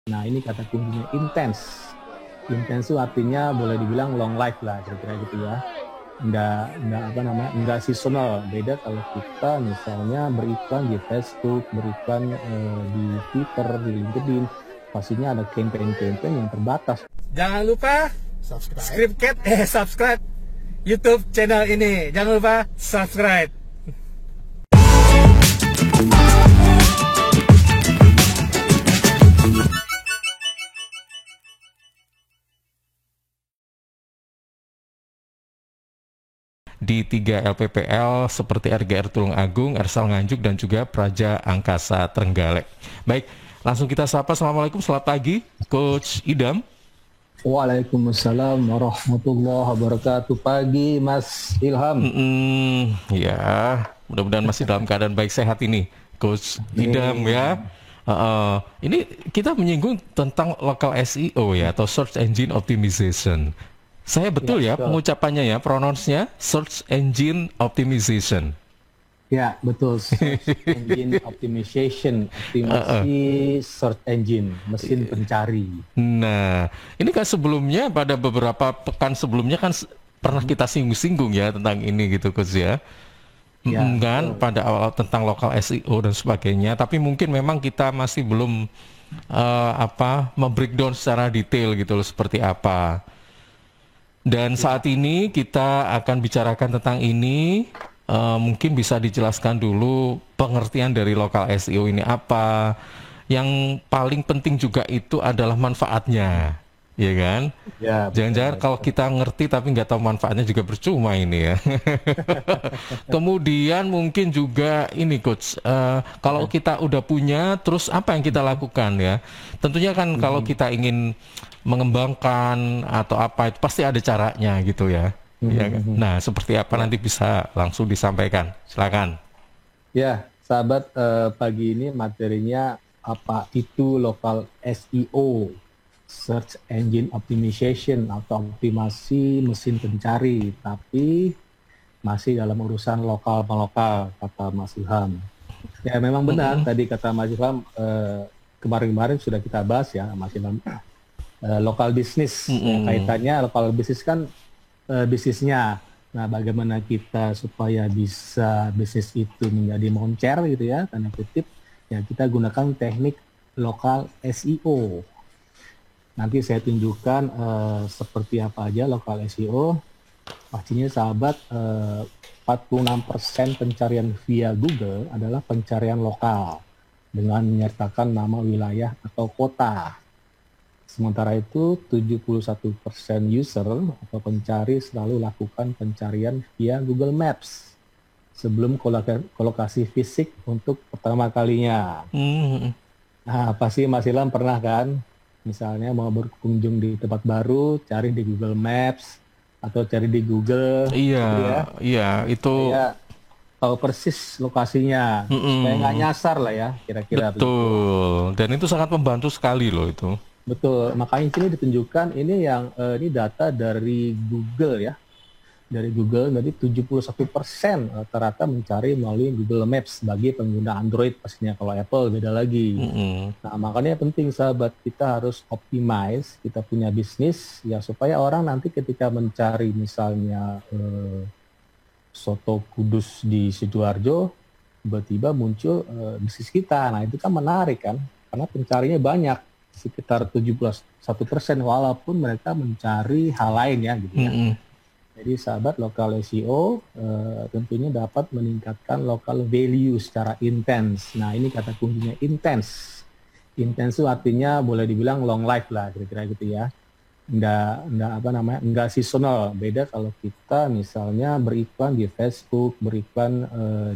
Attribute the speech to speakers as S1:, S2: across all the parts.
S1: Nah, ini kata kuncinya intens. Intens itu artinya boleh dibilang long life lah, kira-kira gitu ya. Nggak seasonal. Beda kalau kita misalnya beriklan di Facebook, beriklan di Twitter, di LinkedIn, pastinya ada campaign-campaign yang terbatas.
S2: Jangan lupa subscribe YouTube channel ini. Jangan lupa subscribe.
S3: Di 3 LPPL seperti RGR Tulungagung, Ersal Nganjuk, dan juga Praja Angkasa Trenggalek. Baik, langsung kita sapa. Assalamualaikum, selamat pagi, Coach Idam.
S1: Waalaikumsalam warahmatullahi wabarakatuh. Pagi, Mas Ilham.
S3: Ya, mudah-mudahan masih dalam keadaan baik sehat ini, Coach Idam ya. Ini kita menyinggung tentang local SEO ya, atau Search Engine Optimization. Saya betul ya pengucapannya ya, pronounce-nya Search Engine Optimization.
S1: Ya, betul. Search Engine Optimization, optimasi search engine, mesin pencari.
S3: Nah, ini kan sebelumnya pada beberapa pekan sebelumnya kan pernah kita singgung-singgung ya tentang ini gitu, Coach ya.
S1: Ya,
S3: kan pada awal tentang local SEO dan sebagainya, tapi mungkin memang kita masih belum membreakdown secara detail gitu loh, seperti apa. Dan saat ini kita akan bicarakan tentang ini. Mungkin bisa dijelaskan dulu pengertian dari local SEO ini apa. Yang paling penting juga itu adalah manfaatnya, ya kan?
S1: Ya,
S3: Jangan-jangan kalau kita ngerti tapi nggak tahu manfaatnya juga percuma ini ya. Kemudian mungkin juga ini, Coach, kalau kita udah punya, terus apa yang kita lakukan ya? Tentunya kan kalau kita ingin mengembangkan atau apa itu pasti ada caranya gitu ya. Ya kan? Nah, seperti apa nanti bisa langsung disampaikan. Silakan.
S1: Ya, sahabat, pagi ini materinya apa itu local SEO, Search Engine Optimization atau optimasi mesin pencari, tapi masih dalam urusan lokal-lokal, kata Mas Ilham. Ya, memang benar tadi kata Mas Ilham, kemarin-kemarin sudah kita bahas ya, Mas Ilham. Lokal bisnis, kaitannya lokal bisnis kan bisnisnya. Nah, bagaimana kita supaya bisa bisnis itu menjadi moncer gitu ya, tanda kutip, ya kita gunakan teknik lokal SEO. Nanti saya tunjukkan seperti apa aja lokal SEO. Pastinya sahabat, 46% pencarian via Google adalah pencarian lokal dengan menyertakan nama wilayah atau kota. Sementara itu 71% user atau pencari selalu lakukan pencarian via Google Maps sebelum kolokasi fisik untuk pertama kalinya. Nah, pasti Mas Ilham pernah kan, misalnya mau berkunjung di tempat baru, cari di Google Maps atau cari di Google.
S3: Iya,
S1: gitu ya.
S3: iya itu.
S1: Ya, tahu persis lokasinya, supaya nggak nyasar lah ya, kira-kira.
S3: Betul, dan itu sangat membantu sekali loh itu.
S1: Betul, makanya sini ditunjukkan ini yang ini data dari Google ya. Dari Google, jadi 71% rata-rata mencari melalui Google Maps bagi pengguna Android pastinya. Kalau Apple beda lagi. Nah, makanya penting sahabat, kita harus optimize, kita punya bisnis ya supaya orang nanti ketika mencari misalnya soto Kudus di Sidoarjo, tiba-tiba muncul bisnis kita. Nah, itu kan menarik kan, karena pencarinya banyak, sekitar 71%, walaupun mereka mencari hal lain ya gitu ya. Jadi sahabat, lokal SEO tentunya dapat meningkatkan local value secara intens. Nah, ini kata kuncinya intens. Intens itu artinya boleh dibilang long life lah, kira-kira gitu ya. Nggak seasonal. Beda kalau kita misalnya beriklan di Facebook, beriklan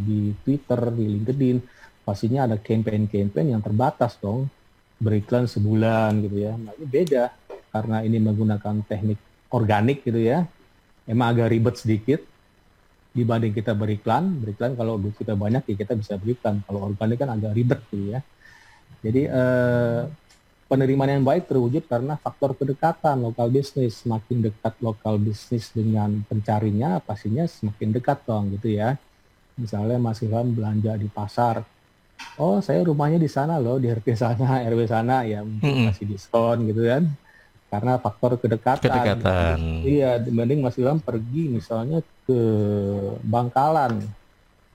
S1: di Twitter, di LinkedIn, pastinya ada campaign-campaign yang terbatas dong. Beriklan sebulan gitu ya. Nah, ini beda karena ini menggunakan teknik organik gitu ya. Emang agak ribet sedikit dibanding kita beriklan. Beriklan kalau duit kita banyak ya kita bisa beriklan. Kalau organik kan agak ribet gitu ya. Jadi penerimaan yang baik terwujud karena faktor kedekatan lokal bisnis. Semakin dekat lokal bisnis dengan pencarinya, pastinya semakin dekat dong gitu ya. Misalnya Mas Ilham belanja di pasar, oh saya rumahnya di sana loh, di RT sana, RW sana, ya mungkin
S3: Mm-mm.
S1: kasih diskon gitu kan. Karena faktor kedekatan.
S3: Kedekatan.
S1: Iya, dibanding Mas Ilham pergi misalnya ke Bangkalan,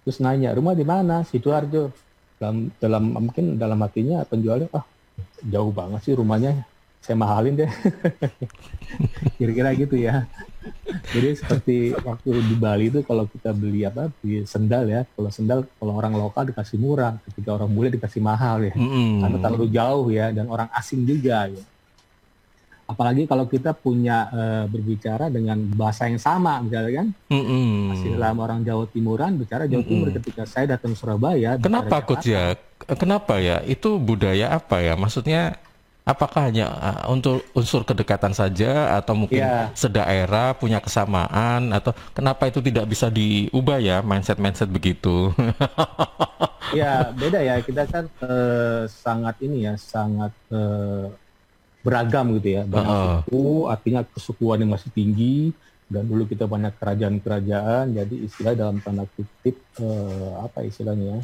S1: terus nanya rumah di mana, Sidoarjo. Dalam mungkin dalam hatinya penjualnya, ah jauh banget sih rumahnya, saya mahalin deh. Kira-kira gitu ya. Jadi seperti waktu di Bali itu kalau kita beli apa, beli sendal ya, kalau sendal kalau orang lokal dikasih murah, ketika orang bule dikasih mahal ya, karena
S3: Mm-mm.
S1: terlalu jauh ya, dan orang asing juga ya. Apalagi kalau kita punya berbicara dengan bahasa yang sama, misalnya kan, masih
S3: Mm-mm.
S1: lama orang Jawa Timuran bicara Jawa Timur,
S3: Mm-mm.
S1: ketika saya datang Surabaya bicara
S3: Kenapa Coach
S1: Jakarta.
S3: ya? Kenapa ya? Itu budaya apa ya? Maksudnya apakah hanya untuk unsur kedekatan saja atau mungkin
S1: Ya,
S3: sedaerah punya kesamaan atau kenapa itu tidak bisa diubah ya mindset-mindset begitu?
S1: ya beda ya. Kita kan sangat ini ya, sangat beragam gitu ya. Banyak
S3: Heeh.
S1: suku, artinya kesukuan yang masih tinggi. Dan dulu kita banyak kerajaan-kerajaan, jadi istilah dalam tanda kutip apa istilahnya ya,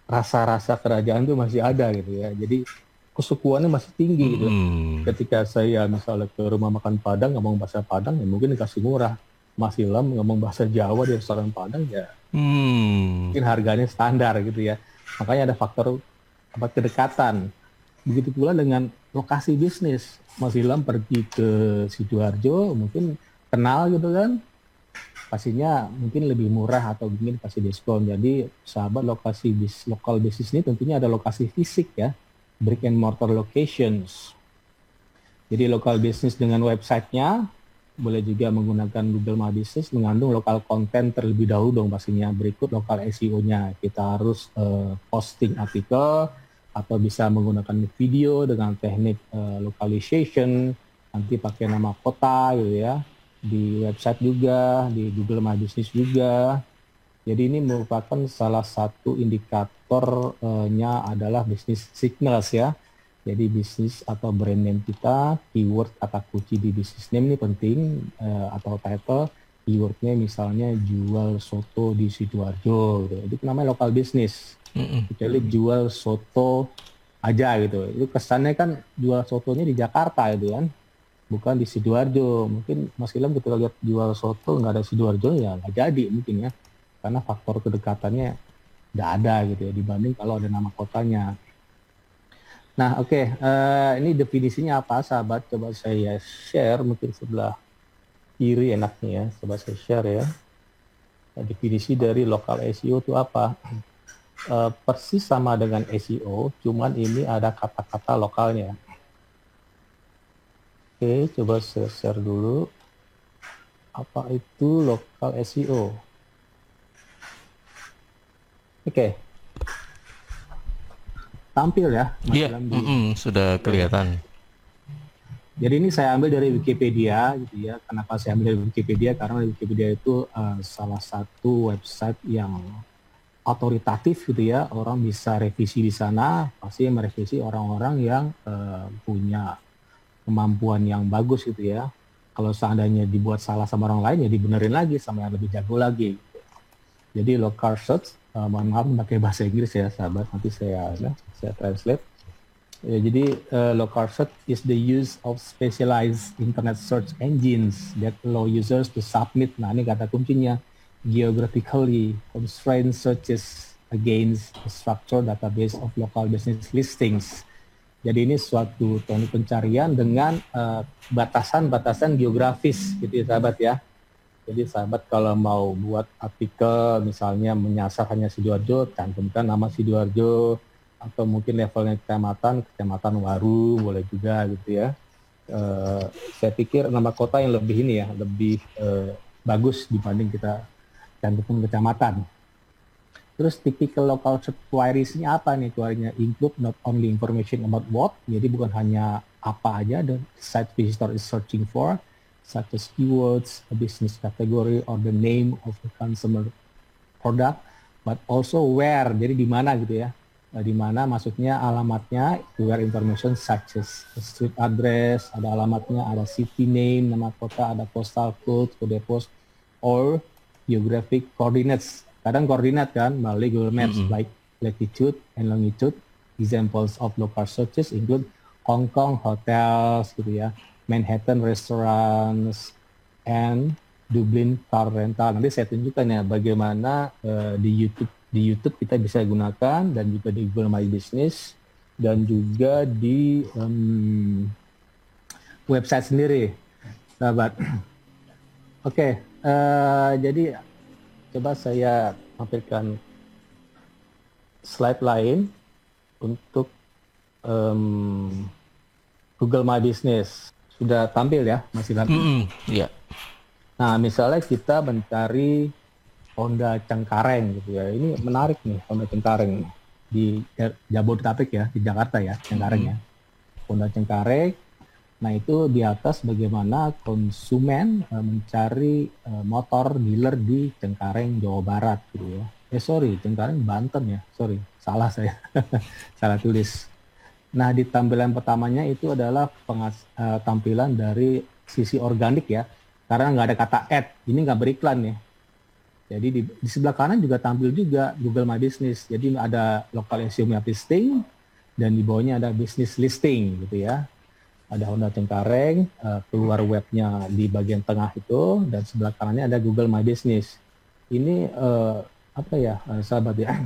S1: rasa-rasa kerajaan itu masih ada gitu ya. Jadi kesukuannya masih tinggi gitu.
S3: Mm-mm.
S1: Ketika saya misalnya ke rumah makan Padang ngomong bahasa Padang, ya mungkin dikasih murah. Mas Ilham ngomong bahasa Jawa di restoran Padang, ya
S3: Hmm.
S1: mungkin harganya standar gitu ya. Makanya ada faktor apa, kedekatan. Begitu pula dengan lokasi bisnis. Mas Ilham pergi ke Sidoarjo, mungkin kenal gitu kan, pastinya mungkin lebih murah atau mungkin kasih diskon. Jadi sahabat, lokal bisnis ini tentunya ada lokasi fisik ya, brick and mortar locations. Jadi lokal bisnis dengan websitenya, boleh juga menggunakan Google My Business, mengandung lokal konten terlebih dahulu dong pastinya. Berikut lokal SEO-nya. Kita harus posting artikel atau bisa menggunakan video dengan teknik localization, nanti pakai nama kota gitu ya, di website juga, di Google My Business juga. Jadi ini merupakan salah satu indikatornya adalah business signals ya. Jadi bisnis atau brand name kita, keyword kata kunci di business name ini penting, atau title, keywordnya misalnya jual soto di Sidoarjo, gitu. Itu namanya lokal bisnis.
S3: Mm-mm.
S1: Kecuali jual soto aja gitu. Itu kesannya kan jual sotonya di Jakarta itu kan, bukan di Sidoarjo. Mungkin Mas Ilham ketika lihat jual soto nggak ada Sidoarjo, ya nggak jadi mungkin ya. Karena faktor kedekatannya nggak ada gitu ya, dibanding kalau ada nama kotanya. Nah, oke, ini definisinya apa, sahabat? Coba saya share, mungkin sebelah kiri enaknya ya. Coba saya share ya. Nah, definisi dari lokal SEO itu apa? Persis sama dengan SEO, cuman ini ada kata-kata lokalnya. Oke, coba saya share dulu. Apa itu lokal SEO? Oke, tampil ya, Mas
S3: Iya,
S1: Ilham,
S3: sudah kelihatan.
S1: Jadi ini saya ambil dari Wikipedia gitu ya. Kenapa saya ambil dari Wikipedia? Karena Wikipedia itu salah satu website yang otoritatif gitu ya. Orang bisa revisi di sana, pasti merevisi orang-orang yang punya kemampuan yang bagus gitu ya. Kalau seandainya dibuat salah sama orang lain, ya dibenerin lagi sama yang lebih jago lagi. Jadi local search, mohon maaf pakai bahasa Inggris ya sahabat, nanti saya translate. Ya, jadi local search is the use of specialized internet search engines that allow users to submit, nah ini kata kuncinya, geographically constrained searches against a structured database of local business listings. Jadi ini suatu teknik pencarian dengan batasan-batasan geografis gitu ya sahabat ya. Jadi sahabat kalau mau buat artikel misalnya menyasar hanya Sidoarjo, cantumkan nama Sidoarjo, atau mungkin levelnya kecamatan Waru boleh juga gitu ya. Saya pikir nama kota yang lebih ini ya, lebih bagus dibanding kita cantumkan kecamatan. Terus typical local search queries-nya apa nih? Query-nya include not only information about what, jadi bukan hanya apa aja the site visitor is searching for, such as keywords, a business category, or the name of the consumer product, but also where, jadi di mana gitu ya. Di mana maksudnya alamatnya, where information such as street address, ada alamatnya, ada city name, nama kota, ada postal code, kode pos, or geographic coordinates. Kadang koordinat kan melalui Google Maps, like latitude and longitude. Examples of local searches include Hong Kong hotels gitu ya, Manhattan restaurants, and Dublin car rental. Nanti saya tunjukkan ya bagaimana di YouTube kita bisa gunakan, dan juga di Google My Business, dan juga di website sendiri, sahabat. Oke, jadi coba saya tampilkan slide lain untuk Google My Business. Sudah tampil ya, Mas Ilham?
S3: Iya.
S1: Nah, misalnya kita mencari Honda Cengkareng gitu ya. Ini menarik nih, Honda Cengkareng di Jabodetabek ya, di Jakarta ya, Cengkareng ya. Honda Cengkareng. Nah, itu di atas bagaimana konsumen mencari motor dealer di Cengkareng, Jawa Barat gitu ya. Cengkareng Banten ya. Salah saya. Salah tulis. Nah, di tampilan pertamanya itu adalah tampilan dari sisi organik ya. Karena nggak ada kata ad, ini nggak beriklan ya. Jadi di sebelah kanan juga tampil juga Google My Business. Jadi ada local SEO map listing, dan di bawahnya ada business listing gitu ya. Ada Honda Cengkareng, keluar webnya di bagian tengah itu, dan sebelah kanannya ada Google My Business. Ini sahabat ya.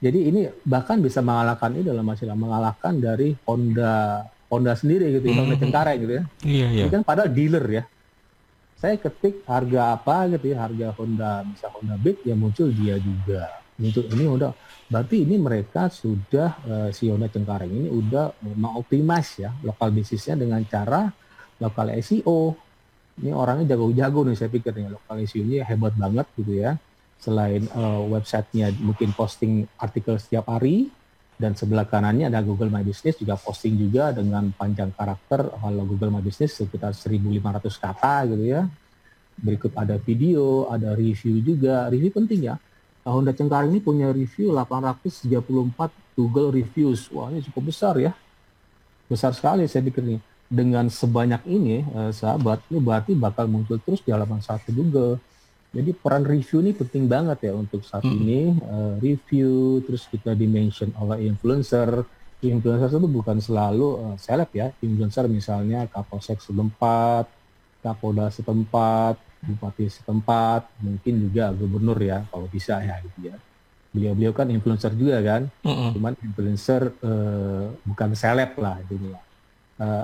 S1: Jadi ini bahkan bisa mengalahkan ini dalam masalah mengalahkan dari Honda sendiri gitu ya, Honda Cengkareng gitu ya.
S3: Iya.
S1: Ini kan padahal dealer ya. Saya ketik harga apa gitu ya, harga Honda, bisa Honda Beat, ya muncul dia juga. Untuk ini Honda, berarti ini mereka sudah si Honda Cengkareng ini udah mengoptimize ya lokal bisnisnya dengan cara lokal SEO. Ini orangnya jago-jago nih saya pikir nih, lokal SEO-nya hebat banget gitu ya. Selain websitenya mungkin posting artikel setiap hari, dan sebelah kanannya ada Google My Business juga posting juga dengan panjang karakter. Kalau Google My Business sekitar 1.500 kata gitu ya. Berikut ada video, ada review juga. Review penting ya. Honda Cengkareng ini punya review 834 Google reviews. Wah, ini cukup besar ya. Besar sekali saya pikir nih. Dengan sebanyak ini sahabat, ini berarti bakal muncul terus di halaman 1 Google. Jadi peran review ini penting banget ya untuk saat ini. Review, terus kita dimention oleh influencer. Influencer itu bukan selalu seleb ya. Influencer misalnya Kapolsek setempat, Kapolda setempat, Bupati setempat, mungkin juga gubernur ya kalau bisa ya gitu ya. Beliau kan influencer juga kan. Cuman influencer bukan seleb lah ini ya.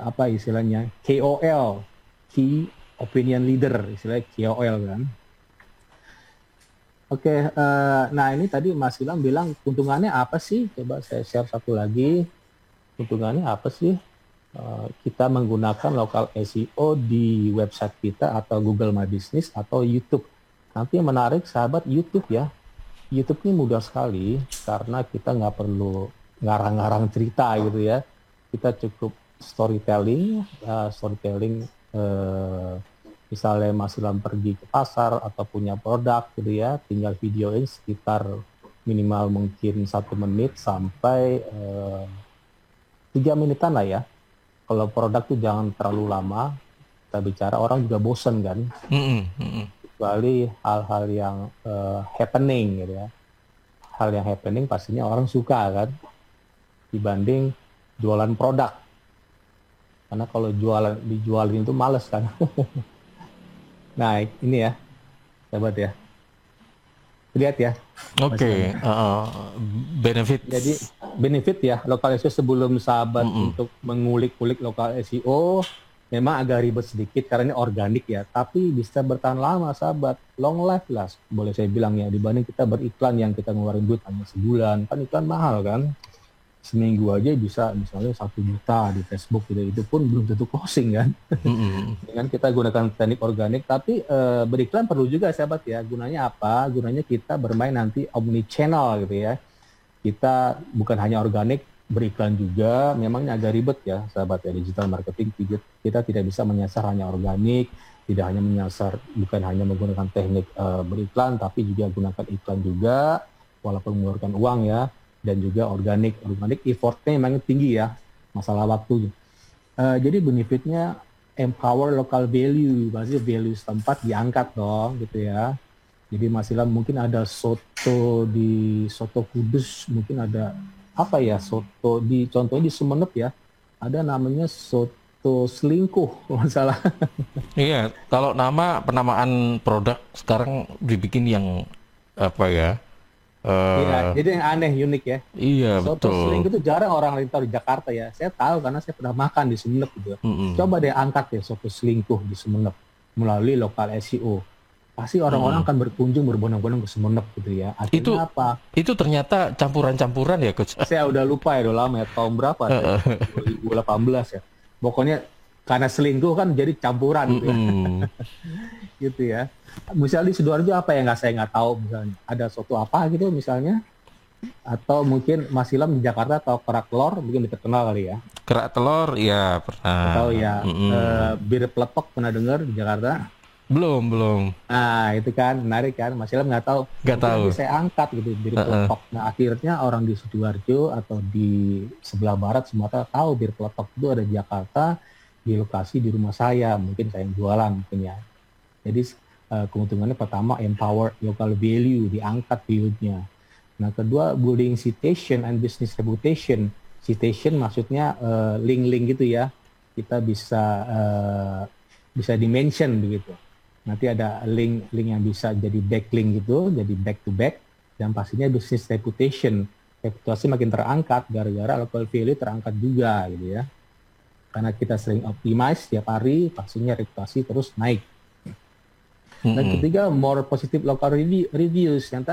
S1: Apa istilahnya? KOL, Key Opinion Leader, istilahnya KOL kan. Oke, nah ini tadi Mas Ilham bilang keuntungannya apa sih? Coba saya share satu lagi. Keuntungannya apa sih? Kita menggunakan local SEO di website kita atau Google My Business atau YouTube. Nanti yang menarik sahabat YouTube ya. YouTube ini mudah sekali karena kita nggak perlu ngarang-ngarang cerita gitu ya. Kita cukup storytelling. Misalnya Mas Ilham pergi ke pasar atau punya produk gitu ya, tinggal videoin sekitar minimal mungkin 1 menit sampai 3 menitan lah ya. Kalau produk tuh jangan terlalu lama, kita bicara orang juga bosen kan. Kecuali hal-hal yang happening gitu ya. Hal yang happening pastinya orang suka kan, dibanding jualan produk. Karena kalau dijualin itu males kan. Nah, ini ya, sahabat ya. Lihat ya.
S3: Oke, benefit.
S1: Jadi benefit ya, lokal SEO sebelum sahabat untuk mengulik-ulik lokal SEO, memang agak ribet sedikit karena ini organik ya. Tapi bisa bertahan lama sahabat, long life lah, boleh saya bilang ya. Dibanding kita beriklan yang kita ngeluarin duit hanya sebulan, kan iklan mahal kan. Seminggu aja bisa misalnya 1 juta di Facebook gitu, itu pun belum tentu closing kan. Dengan kita gunakan teknik organik, tapi beriklan perlu juga sahabat ya. Gunanya apa? Gunanya kita bermain nanti omni channel gitu ya. Kita bukan hanya organik, beriklan juga. Memangnya agak ribet ya sahabat ya, digital marketing. Kita tidak bisa menyasar hanya organik, tidak hanya menyasar, bukan hanya menggunakan teknik beriklan, tapi juga gunakan iklan juga, walaupun mengeluarkan uang ya. Dan juga organik effortnya memang tinggi ya, masalah waktu. Jadi benefitnya empower local value, pasti value setempat diangkat dong gitu ya. Jadi Mas Ilham mungkin ada soto Kudus mungkin ada apa ya, contohnya di Sumenep ya, ada namanya soto selingkuh kalau nggak salah.
S3: Iya, kalau penamaan produk sekarang dibikin yang apa ya?
S1: Iya,
S3: eh
S1: jadi yang aneh, unik ya.
S3: iya
S1: Soto
S3: betul.
S1: selingkuh itu jarang orang lain tahu di Jakarta ya. Saya tahu karena saya pernah makan di Sumenep gitu.
S3: Mm-mm.
S1: Coba deh angkat ya soto selingkuh di Sumenep melalui lokal SEO. Pasti orang-orang
S3: Mm-mm.
S1: akan berkunjung berbondong-bondong ke Sumenep gitu ya.
S3: Itu
S1: Akhirnya apa?
S3: itu ternyata campuran-campuran ya, Coach.
S1: Saya udah lupa ya, udah lama ya. Tahun berapa? Saya lupa. 2018 ya. Pokoknya karena selingkuh kan jadi campuran gitu ya.
S3: Mm-mm.
S1: Gitu ya. Misalnya di Sidoarjo apa yang saya nggak tahu misalnya. Ada soto apa gitu misalnya. Atau mungkin Mas Ilham di Jakarta atau kerak telur mungkin lebih terkenal kali ya.
S3: Kerak telur ya
S1: Atau
S3: pernah.
S1: ya
S3: Mm-mm.
S1: bir peletok pernah dengar di Jakarta.
S3: Belum.
S1: Nah itu kan menarik kan, Mas Ilham nggak tahu.
S3: Nggak
S1: Mungkin
S3: tahu.
S1: nanti saya angkat gitu bir
S3: Heeh.
S1: peletok. Nah akhirnya orang di Sidoarjo atau di sebelah barat Sumatera tahu bir peletok itu ada di Jakarta, di lokasi di rumah saya. Mungkin saya yang jualan mungkin ya. Jadi keuntungannya pertama empower local value, diangkat value-nya. Nah, kedua building citation and business reputation. Citation maksudnya link-link gitu ya. Kita bisa dimention begitu. Nanti ada link yang bisa jadi backlink gitu, jadi back to back, dan pastinya business reputation. Reputasi makin terangkat gara-gara local value terangkat juga gitu ya. Karena kita sering optimize setiap hari, pastinya reputasi terus naik. Dan
S3: Mm-mm.
S1: ketiga, more positive local reviews. Yang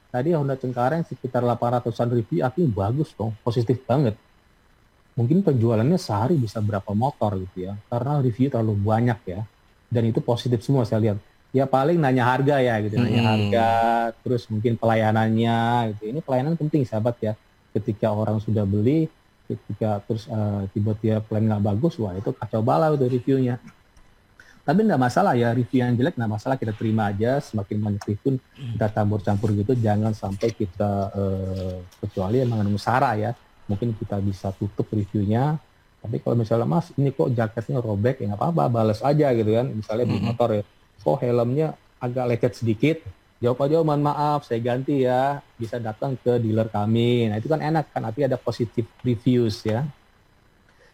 S1: tadi Honda Cengkareng sekitar 800-an review, artinya bagus dong, positif banget. Mungkin penjualannya sehari bisa berapa motor gitu ya, karena review terlalu banyak ya. Dan itu positif semua saya lihat. Ya paling nanya harga ya gitu, nanya harga,
S3: Mm-mm.
S1: terus mungkin pelayanannya gitu. Ini pelayanan penting sahabat ya. Ketika orang sudah beli, ketika terus tiba-tiba pelayanan nggak bagus, wah itu kacau balau itu reviewnya. Tapi nggak masalah ya, review yang jelek nggak masalah, kita terima aja. Semakin banyak review kita campur-campur gitu, jangan sampai kita kecuali yang mengandung sara ya, mungkin kita bisa tutup reviewnya. Tapi kalau misalnya Mas ini kok jaketnya robek, ya nggak apa-apa, balas aja gitu kan. Misalnya di
S3: Mm-mm.
S1: motor ya, kok helmnya agak lecet sedikit, jawab aja mohon maaf saya ganti ya, bisa datang ke dealer kami. Nah itu kan enak kan, artinya ada positive reviews ya.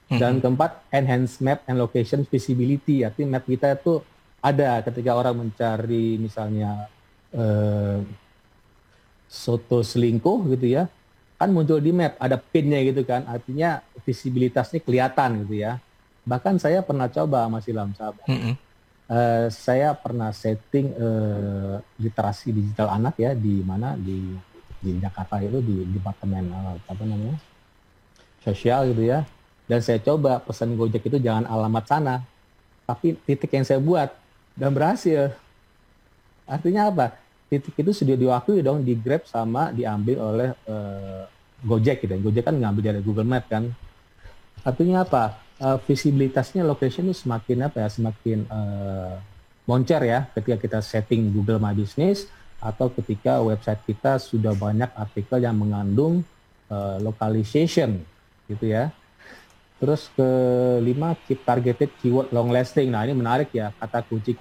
S1: Dan
S3: Mm-mm.
S1: keempat, enhance map and location visibility. Artinya map kita itu ada ketika orang mencari misalnya eh, soto selingkuh gitu ya, kan muncul di map, ada pinnya gitu kan, artinya visibilitasnya kelihatan gitu ya. Bahkan saya pernah coba Mas Ilham, sahabat.
S3: Mm-mm.
S1: Saya pernah setting literasi digital anak ya, di mana di Jakarta itu di departemen apa namanya sosial gitu ya. Dan saya coba pesan Gojek itu jangan alamat sana, tapi titik yang saya buat, dan berhasil. Artinya apa? Titik itu sudah diwakili dong, di Grab sama diambil oleh Gojek gitu. Gojek kan ngambil dari Google Map kan. Artinya apa? Visibilitasnya location itu semakin apa ya? Semakin moncer ya ketika kita setting Google My Business, atau ketika website kita sudah banyak artikel yang mengandung localization gitu ya. Terus kelima, keep targeted keyword long lasting. Nah ini menarik ya, kata kunci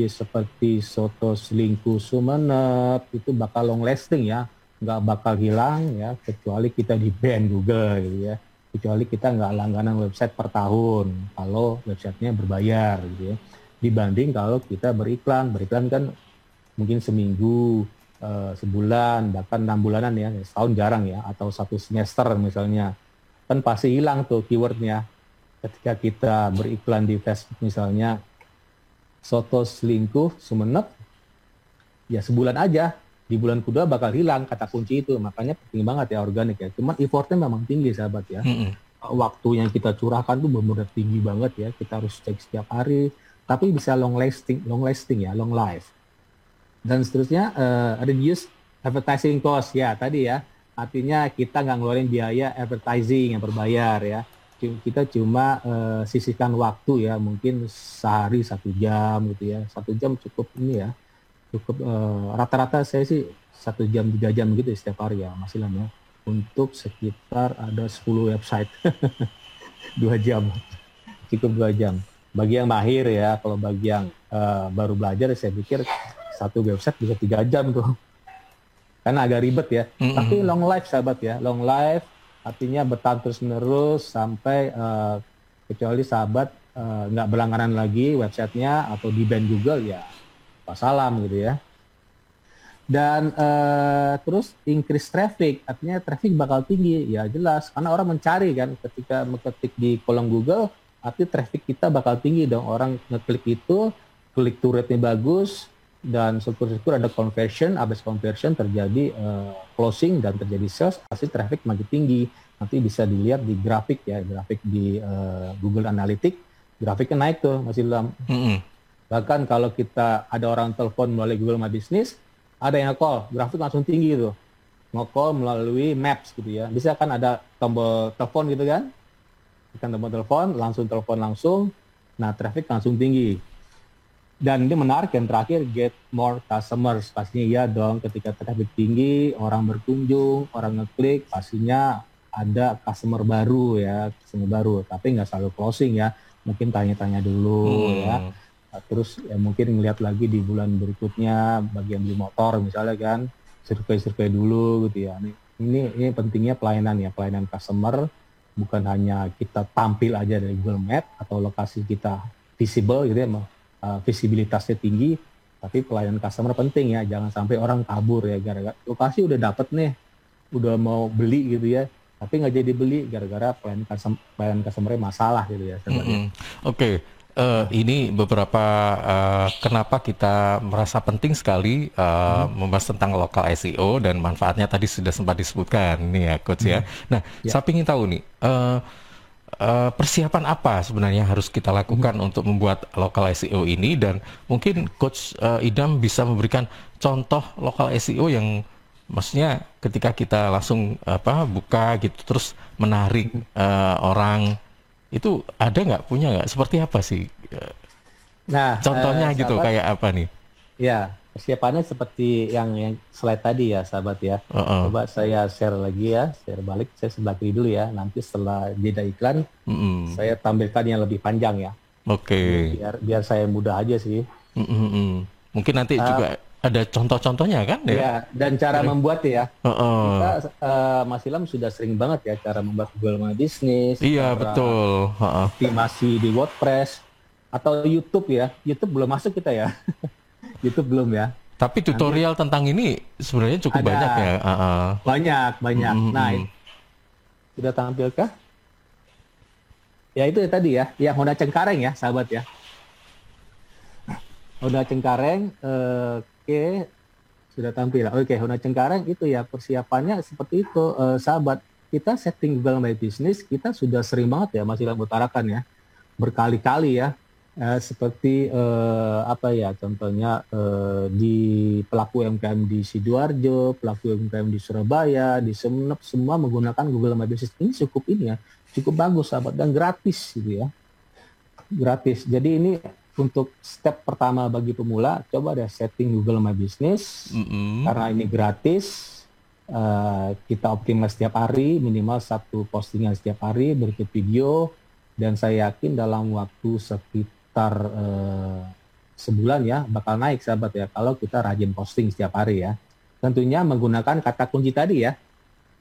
S1: seperti soto selingkuh Sumenep itu bakal long lasting ya, nggak bakal hilang ya, kecuali kita di ban Google gitu ya, kecuali kita nggak langganan website per tahun, kalau websitenya berbayar gitu ya. Dibanding kalau kita beriklan kan mungkin seminggu, sebulan, bahkan 6 bulanan ya, setahun jarang ya, atau 1 semester misalnya. Kan pasti hilang tuh keywordnya. Ketika kita beriklan di Facebook misalnya, soto selingkuh Sumenep, ya sebulan aja. Di bulan kedua bakal hilang kata kunci itu. Makanya penting banget ya organik ya. Cuman effortnya memang tinggi sahabat ya.
S3: Mm-mm.
S1: Waktu yang kita curahkan tuh benar-benar tinggi banget ya. Kita harus cek setiap hari. Tapi bisa long lasting ya, long life. Dan seterusnya, reduce advertising cost ya tadi ya. Artinya kita nggak ngeluarin biaya advertising yang berbayar ya. Kita cuma sisihkan waktu ya, mungkin sehari 1 jam gitu ya. 1 jam cukup ini ya, cukup rata-rata saya sih 1 jam 3 jam gitu ya, setiap hari ya Mas Ilham ya. Untuk sekitar ada 10 website 2 jam, cukup 2 jam. Bagi yang mahir ya, kalau bagi yang baru belajar saya pikir satu website bisa 3 jam tuh. karena agak ribet ya. Tapi long life sahabat ya, long life artinya bertahan terus menerus sampai kecuali sahabat nggak berlangganan lagi websitenya atau di ban Google ya, wassalam gitu ya. Dan terus increase traffic, artinya traffic bakal tinggi, ya jelas karena orang mencari kan, ketika mengetik di kolom Google, arti traffic kita bakal tinggi dong, orang ngeklik itu, klik to rate-nya bagus, dan syukur-syukur ada conversion, habis conversion terjadi closing dan terjadi sales, pasti traffic makin tinggi. Nanti bisa dilihat di grafik ya, grafik di Google Analytics, grafiknya naik tuh Mas Ilham. Bahkan kalau kita ada orang telepon melalui Google My Business, ada yang call, grafik langsung tinggi tuh. Nge-call melalui Maps gitu ya. Bisa kan ada tombol telepon gitu kan. Tekan tombol telepon langsung. Nah, traffic langsung tinggi. Dan ini menarik yang terakhir, get more customers. Pastinya iya dong, ketika traffic tinggi, orang berkunjung, orang ngeklik, pastinya ada customer baru ya. Customer baru, tapi nggak selalu closing ya. Mungkin tanya-tanya dulu ya. Terus ya mungkin ngeliat lagi di bulan berikutnya bagian beli motor misalnya kan, survei dulu gitu ya. Ini pentingnya pelayanan ya, pelayanan customer, bukan hanya kita tampil aja dari Google Map atau lokasi kita visible gitu ya, visibilitasnya tinggi, tapi pelayanan customer penting ya, jangan sampai orang kabur ya gara-gara lokasi udah dapet nih, udah mau beli gitu ya, tapi nggak jadi beli gara-gara pelayanan customer-nya masalah gitu ya.
S3: Oke. Ini beberapa kenapa kita merasa penting sekali membahas tentang local SEO dan manfaatnya tadi sudah sempat disebutkan nih ya Coach ya. Nah, saya ingin tahu nih persiapan apa sebenarnya harus kita lakukan untuk membuat local SEO ini, dan mungkin Coach Idam bisa memberikan contoh local SEO yang maksudnya ketika kita langsung buka gitu terus menarik orang. Itu ada nggak, punya nggak, seperti apa sih? Nah, contohnya gitu, sahabat, kayak apa nih?
S1: Ya, persiapannya seperti yang slide tadi ya, sahabat ya. Coba saya share lagi ya, share balik, saya sebelah kiri dulu ya. Nanti setelah jeda iklan, saya tampilkan yang lebih panjang ya.
S3: Oke.
S1: Biar saya mudah aja sih.
S3: Mungkin nanti juga ada contoh-contohnya kan?
S1: Ya, dan cara membuat ya. Kita, Mas Ilham sudah sering banget ya cara membuat Google My Business.
S3: Iya, betul.
S1: Optimasi di WordPress atau YouTube ya. YouTube belum masuk kita ya. YouTube belum ya.
S3: Tapi tutorial tentang ini sebenarnya cukup banyak ya.
S1: Banyak. Nah, sudah tampilkah? Ya itu ya tadi ya, yang Honda Cengkareng ya, sahabat ya. Honda Cengkareng, Oke, sudah tampil. Oke, Honda Cengkareng itu ya persiapannya seperti itu, sahabat. Kita setting Google My Business, kita sudah sering banget ya, masih utarakan ya, berkali-kali ya. Seperti contohnya di pelaku UMKM di Sidoarjo, pelaku UMKM di Surabaya, di Sumeneb, semua menggunakan Google My Business. Ini cukup bagus, sahabat, dan gratis gitu ya. Gratis. Jadi ini untuk step pertama bagi pemula, coba deh setting Google My Business, karena ini gratis. Kita optimal setiap hari, minimal 1 postingan setiap hari, berikut video, dan saya yakin dalam waktu sekitar sebulan ya, bakal naik sahabat ya, kalau kita rajin posting setiap hari ya. Tentunya menggunakan kata kunci tadi ya,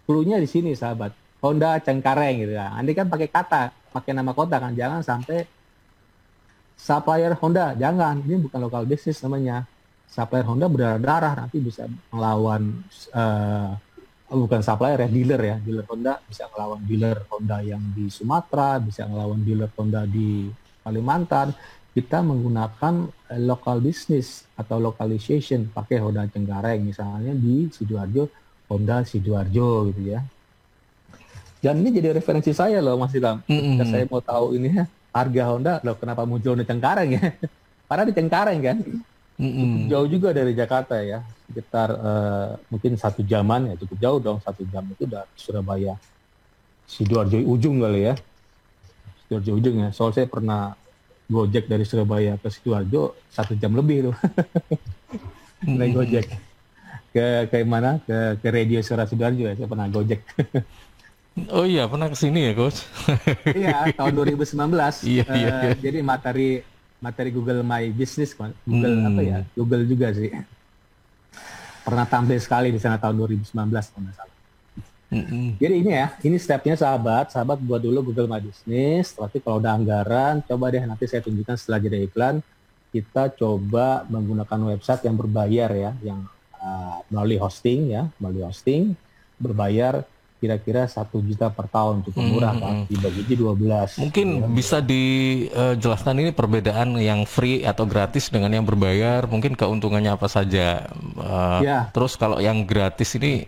S1: clue-nya di sini sahabat, Honda Cengkareng gitu ya. Anda kan pakai nama kota kan, jangan sampai supplier Honda, jangan. Ini bukan local business namanya. Supplier Honda berdarah-darah, nanti bisa melawan, bukan supplier ya, dealer Honda, bisa melawan dealer Honda yang di Sumatera, bisa melawan dealer Honda di Kalimantan. Kita menggunakan local business atau localization, pakai Honda Cengkareng, misalnya di Sidoarjo, Honda Sidoarjo gitu ya. Dan ini jadi referensi saya loh Mas Ilham. Ketika saya mau tahu ini ya, harga Honda, loh kenapa muncul di Cengkareng ya? Karena di Cengkareng kan, jauh juga dari Jakarta ya, sekitar mungkin 1 jaman ya, cukup jauh dong, 1 jam itu udah Surabaya, Sidoarjo ujung kali ya, Sidoarjo ujung ya. Soal saya pernah Gojek dari Surabaya ke Sidoarjo 1 jam lebih tuh, naik Gojek ke mana? Ke Radio Suara Sidoarjo ya, saya pernah Gojek.
S2: Oh iya, pernah kesini ya, Coach?
S1: Iya, tahun 2019.
S2: Iya.
S1: Jadi materi Google My Business, Google Google juga sih. pernah tampil sekali di sana tahun 2019 kalau nggak salah. Jadi ini stepnya sahabat buat dulu Google My Business. Tapi kalau udah anggaran, coba deh nanti saya tunjukkan setelah jeda iklan. Kita coba menggunakan website yang berbayar ya, yang melalui hosting berbayar kira-kira 1 juta per tahun, cukup murah kan, dibagi 12.
S3: Mungkin bisa dijelaskan ini perbedaan yang free atau gratis dengan yang berbayar, mungkin keuntungannya apa saja. Terus kalau yang gratis ini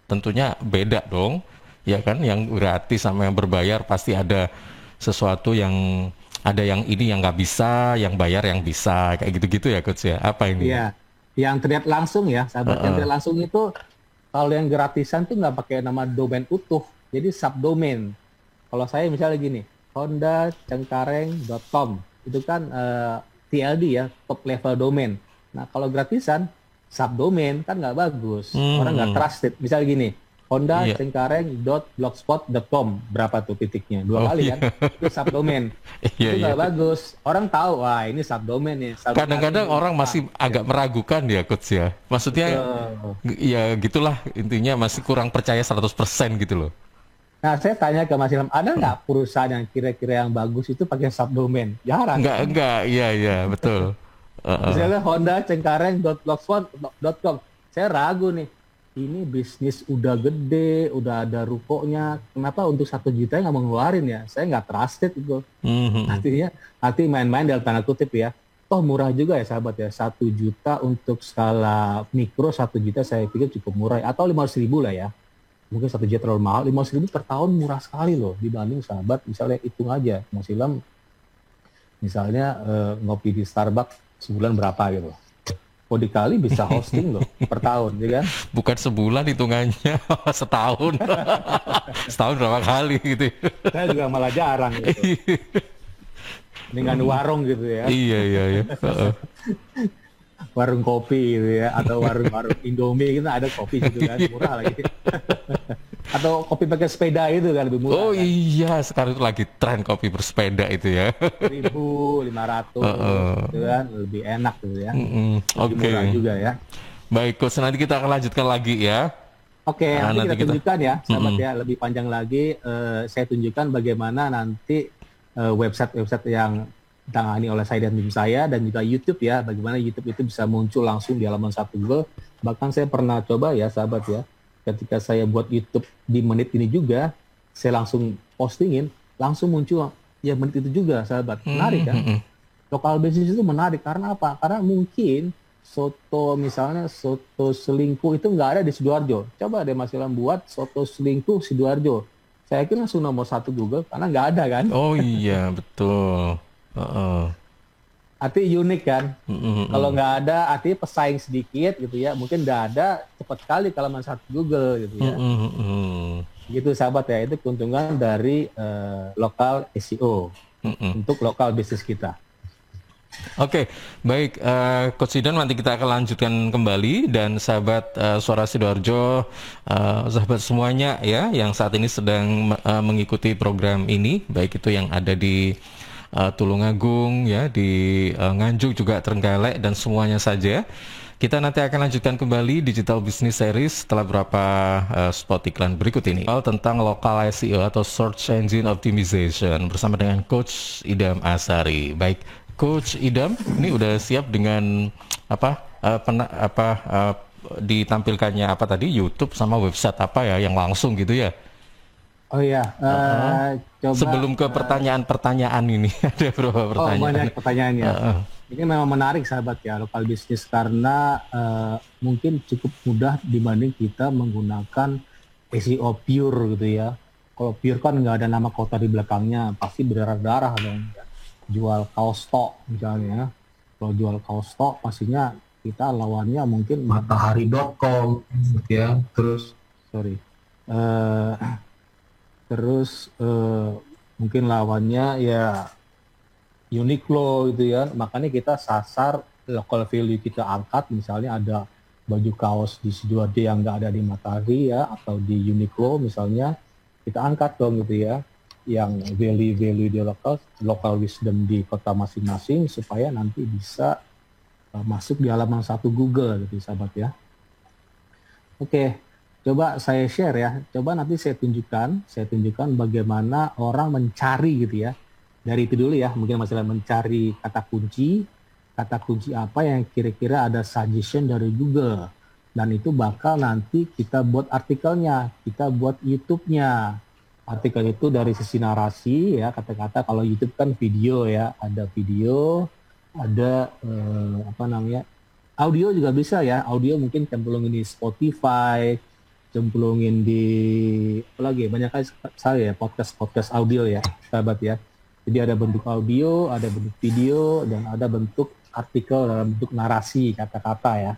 S3: tentunya beda dong, ya kan? Yang gratis sama yang berbayar pasti ada sesuatu yang ada yang ini yang nggak bisa, yang bayar yang bisa, kayak gitu-gitu ya Coach ya. Apa ini?
S1: Iya, yang terlihat langsung ya, sahabat. Yang terlihat langsung itu kalau yang gratisan tuh nggak pakai nama domain utuh, jadi subdomain. Kalau saya misalnya gini, hondacengkareng.com, itu kan TLD ya, top level domain. Nah kalau gratisan, subdomain kan nggak bagus, orang nggak trusted. Misalnya gini, hondacengkareng.blogspot.com, berapa tuh titiknya? 2 kali kan, itu subdomain. Itu nggak bagus, orang tahu, wah ini subdomain nih.
S3: Kadang-kadang orang masih agak meragukan ya Coach ya, maksudnya ya gitulah, intinya masih kurang percaya 100% gitu loh.
S1: Nah saya tanya ke Mas Ilham, ada nggak perusahaan yang kira-kira yang bagus itu pakai subdomain? Jarang.
S3: Enggak, iya betul.
S1: Misalnya hondacengkareng.blogspot.com, saya ragu nih, ini bisnis udah gede, udah ada rukonya, kenapa untuk 1 juta nggak mau ngeluarin ya? Saya nggak trusted itu. Artinya, main-main dalam tanda kutip ya. Toh murah juga ya sahabat ya, 1 juta untuk skala mikro, 1 juta saya pikir cukup murah. Atau 500.000 lah ya. Mungkin 1 juta terlalu mahal, 500.000 per tahun murah sekali loh. Dibanding sahabat, misalnya hitung aja, Mas Ilham, misalnya ngopi di Starbucks sebulan berapa gitu. Oh dikali bisa hosting loh per tahun, ya kan?
S3: Bukan sebulan hitungannya, setahun. Setahun berapa kali gitu.
S1: Saya juga malah jarang gitu. Dengan warung gitu ya.
S3: Iya.
S1: Warung kopi gitu ya, atau warung Indomie gitu ada kopi gitu kan, murah lagi. Atau kopi pakai sepeda itu kan lebih murah.
S3: Oh kan? Iya, sekarang itu lagi tren kopi bersepeda itu ya.
S1: 1.500 gitu kan, lebih enak gitu ya.
S3: Oke.
S1: Murah juga ya.
S3: Baik Coach, nanti kita akan lanjutkan lagi ya.
S1: Oke, nanti kita tunjukkan ya, sahabat ya, lebih panjang lagi. Saya tunjukkan bagaimana nanti website-website yang ditangani oleh saya dan tim saya, dan juga YouTube ya, bagaimana YouTube itu bisa muncul langsung di halaman 1 Google. Bahkan saya pernah coba ya sahabat ya, ketika saya buat YouTube di menit ini juga, saya langsung postingin, langsung muncul ya menit itu juga sahabat. Menarik kan? Lokal bisnis itu menarik karena apa? Karena mungkin misalnya soto selingkuh itu nggak ada di Sidoarjo. Coba deh Mas Ilham buat soto selingkuh Sidoarjo. Saya yakin langsung nomor 1 Google karena nggak ada kan?
S3: Oh iya betul.
S1: Artinya unik kan? Kalau nggak ada, artinya pesaing sedikit gitu ya. Mungkin nggak ada, cepat kali kalau masuk Google gitu ya. Gitu sahabat ya, itu keuntungan dari lokal SEO untuk lokal bisnis kita.
S3: Oke, baik Coach Idan, nanti kita akan lanjutkan kembali, dan sahabat Suara Sidoarjo, sahabat semuanya ya yang saat ini sedang mengikuti program ini, baik itu yang ada di Tulungagung ya, di Nganjuk juga, Trenggalek dan semuanya saja. Kita nanti akan lanjutkan kembali Digital Business Series setelah beberapa spot iklan berikut ini. Tentang lokal SEO atau Search Engine Optimization bersama dengan Coach Idam Asari. Baik, Coach Idam, ini udah siap dengan ditampilkannya apa tadi, YouTube sama website apa ya yang langsung gitu ya?
S1: Oh iya, coba.
S3: Sebelum ke pertanyaan-pertanyaan ini, ada beberapa pertanyaan.
S1: Oh banyak pertanyaannya. Ini memang menarik sahabat ya, lokal bisnis, karena mungkin cukup mudah dibanding kita menggunakan SEO pure gitu ya. Kalau pure kan nggak ada nama kota di belakangnya, pasti berdarah-darah dong. Jual kaos stok misalnya. Kalau jual kaos stok, pastinya kita lawannya mungkin matahari.com gitu ya. Terus mungkin lawannya ya Uniqlo gitu ya. Makanya kita sasar local value, kita angkat, misalnya ada baju kaos di Sidoarjo yang nggak ada di Matahari ya, atau di Uniqlo misalnya, kita angkat dong gitu ya, yang value di local wisdom di kota masing-masing, supaya nanti bisa masuk di halaman 1 Google gitu sahabat ya. Oke, coba saya share ya. Coba nanti saya tunjukkan bagaimana orang mencari gitu ya. Dari itu dulu ya, mungkin masalah mencari kata kunci apa yang kira-kira ada suggestion dari Google. Dan itu bakal nanti kita buat artikelnya, kita buat YouTube-nya. Artikel itu dari sisi narasi ya, kata-kata. Kalau YouTube kan video ya, ada video, ada audio juga bisa ya. Audio mungkin cemplungin di Spotify, cemplungin di apa lagi? Banyak kali saya ya podcast audio ya, sahabat ya. Jadi ada bentuk audio, ada bentuk video, dan ada bentuk artikel dalam bentuk narasi kata-kata ya.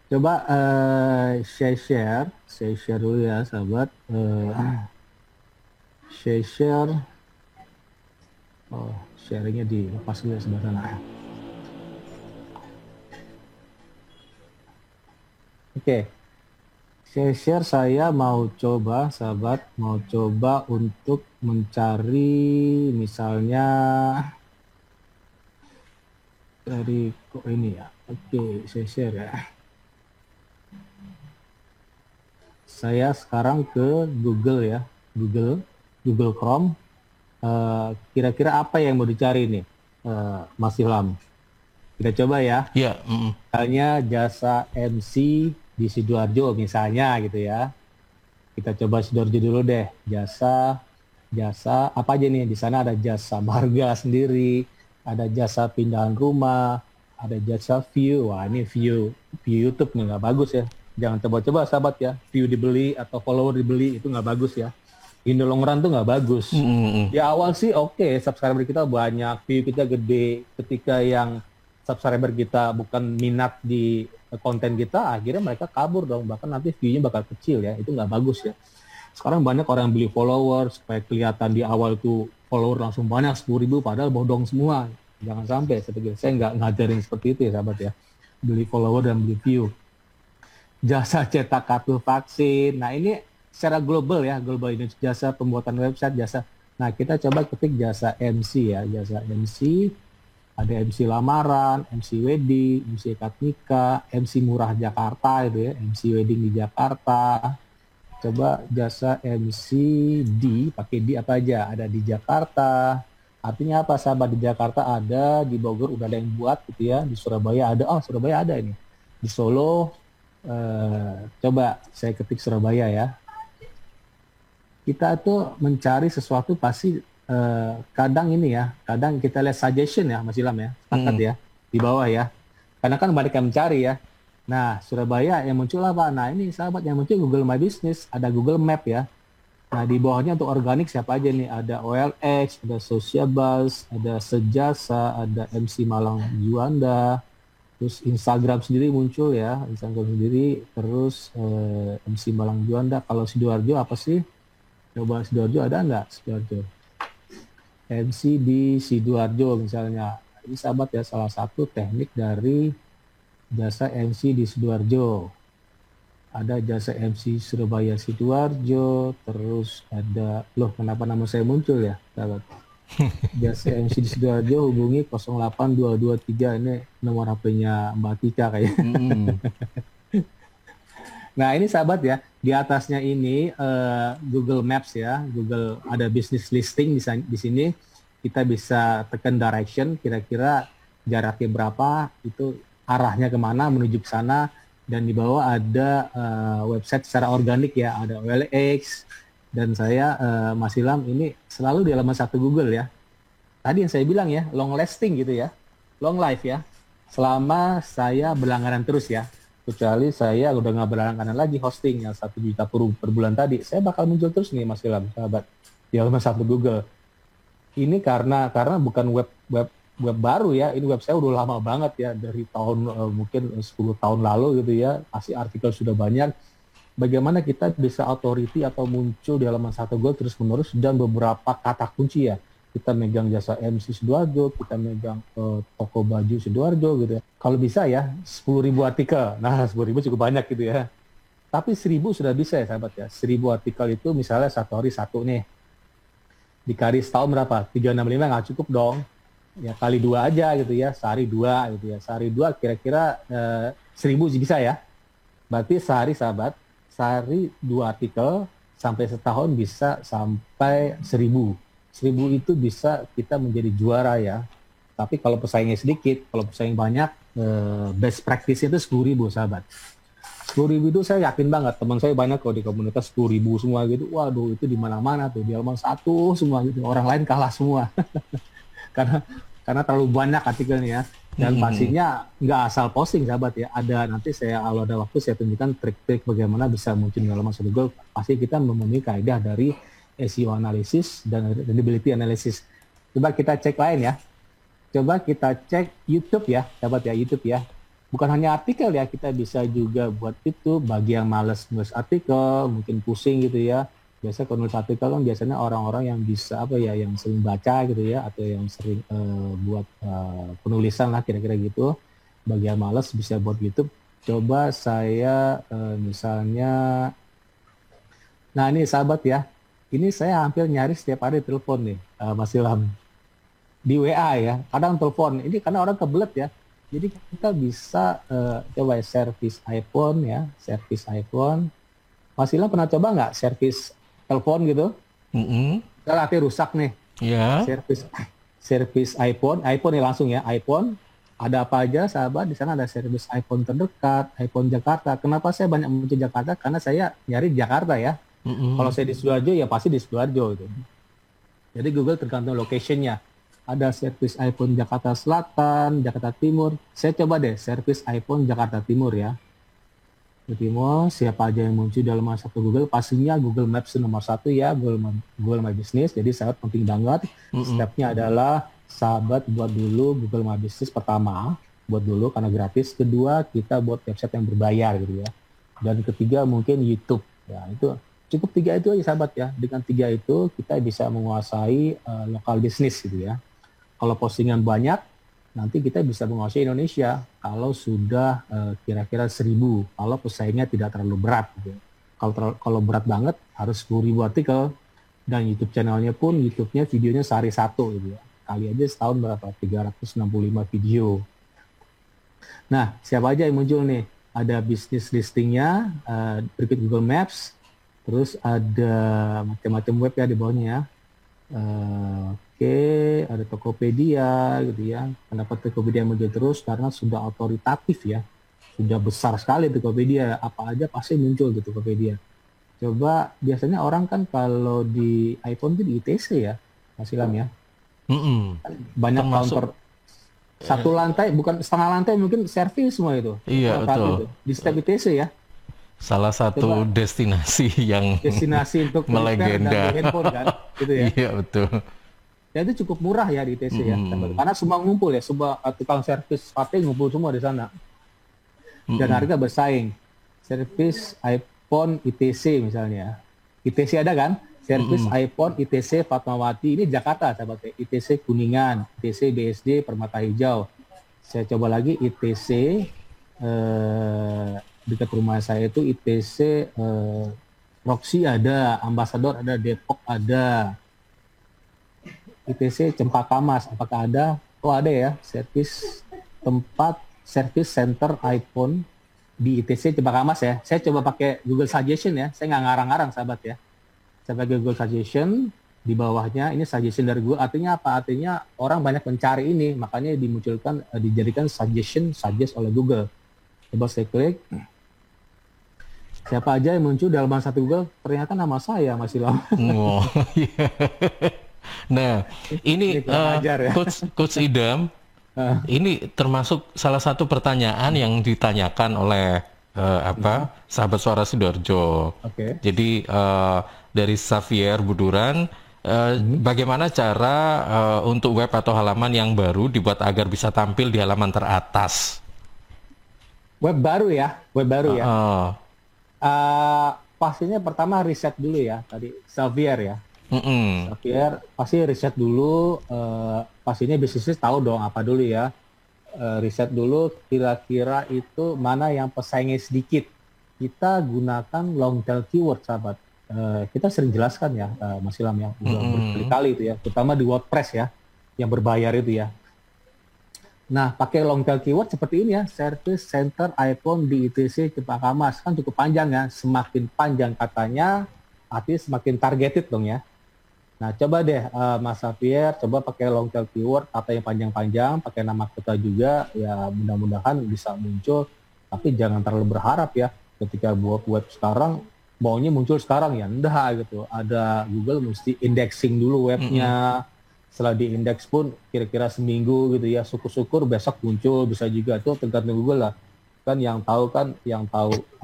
S1: Coba saya share dulu ya sahabat. Saya share. Oh, sharingnya dilepas dulu sebelah sana. Oke. Saya mau coba sahabat, mau coba untuk mencari misalnya dari kok ini ya. Oke, saya share ya. Saya sekarang ke Google ya, Google Chrome. Kira-kira apa yang mau dicari nih, Mas Ilham? Kita coba ya.
S3: Iya.
S1: Misalnya jasa MC di Sidoarjo misalnya gitu ya. Kita coba Sidoarjo dulu deh. Jasa apa aja nih? Di sana ada jasa marga sendiri, ada jasa pindahan rumah, ada jasa view. Wah ini view YouTube nih nggak bagus ya. Jangan coba-coba sahabat ya, view dibeli atau follower dibeli itu nggak bagus ya. In the long run tuh nggak bagus. Di awal sih oke, subscriber kita banyak, view kita gede. Ketika yang subscriber kita bukan minat di konten kita, akhirnya mereka kabur dong. Bahkan nanti view-nya bakal kecil ya, itu nggak bagus ya. Sekarang banyak orang yang beli follower supaya kelihatan di awal itu follower langsung banyak 10.000, padahal bodong semua. Jangan sampai, saya nggak ngajarin seperti itu ya sahabat ya. Beli follower dan beli view. Jasa cetak kartu vaksin. Nah ini secara global ya, global ini jasa pembuatan website, jasa. Nah kita coba ketik jasa MC ya, jasa MC. Ada MC lamaran, MC wedding, MC akad nikah, MC murah Jakarta itu ya, MC wedding di Jakarta. Coba jasa MC pakai di apa aja? Ada di Jakarta. Artinya apa sahabat? Di Jakarta ada, di Bogor udah ada yang buat gitu ya, di Surabaya ada. Oh Surabaya ada ini. Di Solo. Coba saya ketik Surabaya ya. Kita tuh mencari sesuatu pasti kadang ini ya, kadang kita lihat suggestion ya Mas Ilham ya, sepakat ya di bawah ya. Karena kan banyak yang mencari ya. Nah Surabaya yang muncul apa? Nah ini sahabat yang muncul Google My Business, ada Google Map ya. Nah di bawahnya untuk organik siapa aja nih? Ada OLX, ada Sociabuzz, ada Sejasa, ada MC Malang Juanda. Terus Instagram sendiri muncul ya, terus MC Malang Juanda. Kalau Sidoarjo apa sih? Coba Sidoarjo ada nggak Sidoarjo? MC di Sidoarjo misalnya. Ini sahabat ya salah satu teknik dari jasa MC di Sidoarjo. Ada jasa MC Surabaya Sidoarjo, terus ada, loh kenapa nama saya muncul ya sahabat? Jasa MC di Sidoarjo hubungi 08223, ini nomor HP-nya Mbak Tika kayaknya. Nah ini sahabat ya, di atasnya ini Google Maps ya, Google ada business listing di sini. Kita bisa tekan direction, kira-kira jaraknya berapa, itu arahnya kemana menuju ke sana. Dan di bawah ada website secara organik ya, ada OLX. Dan saya, Mas Ilham, ini selalu di halaman 1 Google ya. Tadi yang saya bilang ya, long lasting gitu ya. Long life ya. Selama saya berlangganan terus ya. Kecuali saya udah nggak berlangganan lagi hosting yang 1 juta per bulan tadi. Saya bakal muncul terus nih Mas Ilham, sahabat. Di halaman 1 Google. Ini karena bukan web baru ya. Ini web saya udah lama banget ya. Dari tahun mungkin 10 tahun lalu gitu ya. Pasti artikel sudah banyak. Bagaimana kita bisa authority atau muncul di halaman 1 Google terus-menerus dan beberapa kata kunci ya. Kita megang jasa MC Sidoarjo, kita megang toko baju Sidoarjo gitu ya. Kalau bisa ya 10.000 artikel. Nah 10.000 cukup banyak gitu ya. Tapi 1.000 sudah bisa ya sahabat ya. 1.000 artikel itu misalnya satu hari satu nih. Dikali setahun berapa? 365 nggak cukup dong. Ya kali 2 aja gitu ya. Sehari 2 gitu ya. Sehari 2 kira-kira 1.000 bisa ya. Berarti sehari 2 artikel sampai setahun bisa sampai 1.000. 1.000 itu bisa kita menjadi juara ya. Tapi kalau pesaingnya sedikit, kalau pesaing banyak, best practice itu 10.000 sahabat. 10.000 itu saya yakin banget, teman saya banyak kalau di komunitas 10.000 semua gitu. Waduh, itu di mana-mana tuh, di halaman 1 semua gitu. Orang lain kalah semua. karena terlalu banyak artikelnya ya. Dan pastinya nggak asal posting sahabat ya. Ada nanti kalau ada waktu saya tunjukkan trik-trik bagaimana bisa muncul di halaman Google. Pasti kita memenuhi kaidah dari SEO analysis dan readability analysis. Coba kita cek lain ya. Coba kita cek YouTube ya, sahabat ya, YouTube ya. Bukan hanya artikel ya, kita bisa juga buat itu bagi yang males nulis artikel, mungkin pusing gitu ya. Biasa kalau nulis artikel kan biasanya orang-orang yang bisa yang sering baca gitu ya, atau yang sering buat penulisan lah kira-kira gitu. Bagi yang males bisa buat YouTube. Coba saya misalnya, nah ini sahabat ya, ini saya hampir nyaris setiap hari telepon nih, Mas Ilham. Di WA ya, kadang telepon. Ini karena orang kebelet ya. Jadi kita bisa coba servis iPhone ya, servis iPhone. Mas Ilham pernah coba nggak servis telepon gitu? Kalau HP rusak nih.
S3: Ya.
S1: Servis iPhone nih langsung ya, iPhone. Ada apa aja sahabat, di sana ada servis iPhone terdekat, iPhone Jakarta. Kenapa saya banyak muncul Jakarta? Karena saya nyari Jakarta ya. Kalau saya di Sidoarjo ya pasti di Sidoarjo gitu. Jadi Google tergantung location-nya. Ada servis iPhone Jakarta Selatan, Jakarta Timur. Saya coba deh servis iPhone Jakarta Timur ya. Di Timur, siapa aja yang muncul dalam satu Google, pastinya Google Maps nomor 1 ya, Google My Business. Jadi sangat penting banget. Stepnya adalah sahabat buat dulu Google My Business pertama, buat dulu karena gratis. Kedua, kita buat website yang berbayar gitu ya. Dan ketiga mungkin YouTube. Ya, itu cukup 3 itu aja sahabat ya. Dengan 3 itu kita bisa menguasai lokal bisnis gitu ya. Kalau postingan banyak, nanti kita bisa menguasai Indonesia kalau sudah kira-kira 1.000. Kalau pesaingnya tidak terlalu berat. Gitu. Kalau berat banget harus 10.000 artikel. Dan YouTube channelnya pun, YouTube-nya videonya sehari 1 gitu ya. Kali aja setahun berapa? 365 video. Nah, siapa aja yang muncul nih? Ada bisnis listingnya, berikut Google Maps, terus ada macam-macam web ya di bawahnya ya. Oke, ada Tokopedia gitu ya. Kenapa Tokopedia muncul terus? Karena sudah otoritatif ya. Sudah besar sekali Tokopedia. Apa aja pasti muncul di Tokopedia. Coba, biasanya orang kan kalau di iPhone itu di ITC ya, Mas Ilham ya. Banyak counter. Satu lantai, bukan setengah lantai, mungkin servis semua itu.
S3: Iya, betul.
S1: Itu. Di setiap ITC ya.
S3: Salah satu destinasi yang
S1: untuk
S3: melegenda.
S1: handphone kan, gitu ya.
S3: Iya, betul.
S1: Ya itu cukup murah ya di ITC ya, karena semua ngumpul ya, semua tukang servis HP ngumpul semua di sana. Dan harga bersaing. Servis iPhone ITC misalnya. ITC ada kan? Servis iPhone ITC Fatmawati, ini Jakarta sahabat. ITC Kuningan, ITC BSD Permata Hijau. Saya coba lagi ITC dekat rumah saya itu ITC Roxy ada, Ambasador ada, Depok ada. ITC Cempaka Mas, apakah ada? Oh ada ya, servis center iPhone di ITC Cempaka Mas ya. Saya coba pakai Google Suggestion ya, saya nggak ngarang-ngarang sahabat ya. Saya pakai Google Suggestion, di bawahnya ini suggestion dari Google. Artinya apa? Artinya orang banyak mencari ini, makanya dijadikan suggest oleh Google. Coba saya klik. Siapa aja yang muncul dalam satu Google? Ternyata nama saya Mas Ilham.
S3: Oh, iya. Nah, ini
S1: ya.
S3: Coach Idam, ini termasuk salah satu pertanyaan yang ditanyakan oleh sahabat Suara Sidoarjo. Jadi dari Xavier Buduran, bagaimana cara untuk web atau halaman yang baru dibuat agar bisa tampil di halaman teratas?
S1: Web baru ya. Pastinya pertama riset dulu ya, tadi Xavier ya. Xavier pasti riset dulu, pastinya bisnisnya tahu dong apa dulu ya. Riset dulu kira-kira itu mana yang pesaingnya sedikit. Kita gunakan long tail keyword sahabat. Kita sering jelaskan ya Mas Ilham ya, udah berkali-kali itu ya, terutama di WordPress ya, yang berbayar itu ya. Nah, pakai long tail keyword seperti ini ya, service center iPhone di ITC Cempaka Mas, kan cukup panjang ya. Semakin panjang katanya, artinya semakin targeted dong ya. Nah, coba deh Mas Xavier, coba pakai long tail keyword, kata yang panjang-panjang, pakai nama kota juga, ya mudah-mudahan bisa muncul. Tapi jangan terlalu berharap ya, ketika buat web sekarang, maunya muncul sekarang ya, enggak gitu. Ada Google mesti indexing dulu webnya. Setelah diindeks pun kira-kira seminggu gitu ya, syukur-syukur besok muncul, bisa juga tuh tergantung Google lah. Kan yang tahu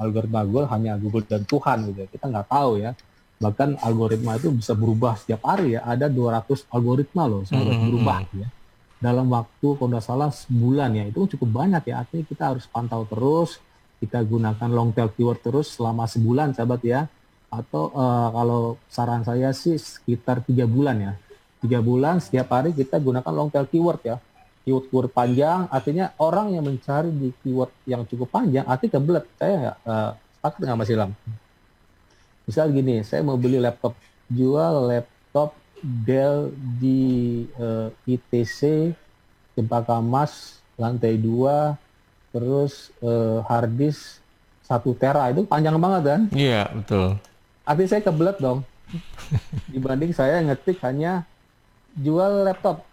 S1: algoritma Google hanya Google dan Tuhan gitu ya. Kita nggak tahu ya. Bahkan algoritma itu bisa berubah setiap hari ya. Ada 200 algoritma loh, sangat berubah ya. Dalam waktu kalau nggak salah sebulan ya, itu cukup banyak ya. Artinya kita harus pantau terus, kita gunakan long tail keyword terus selama sebulan sahabat ya. Atau kalau saran saya sih sekitar 3 bulan ya. 3 bulan setiap hari kita gunakan long tail keyword ya. Keyword panjang, artinya orang yang mencari di keyword yang cukup panjang, artinya kebelet. Saya nggak sepakat nggak Mas Ilham? Misal gini, saya mau beli laptop, jual laptop Dell di ITC Cempaka Mas lantai 2, terus hard disk 1 tera, itu panjang banget kan?
S3: Iya, betul.
S1: Artinya saya kebelet dong. Dibanding saya ngetik hanya jual laptop,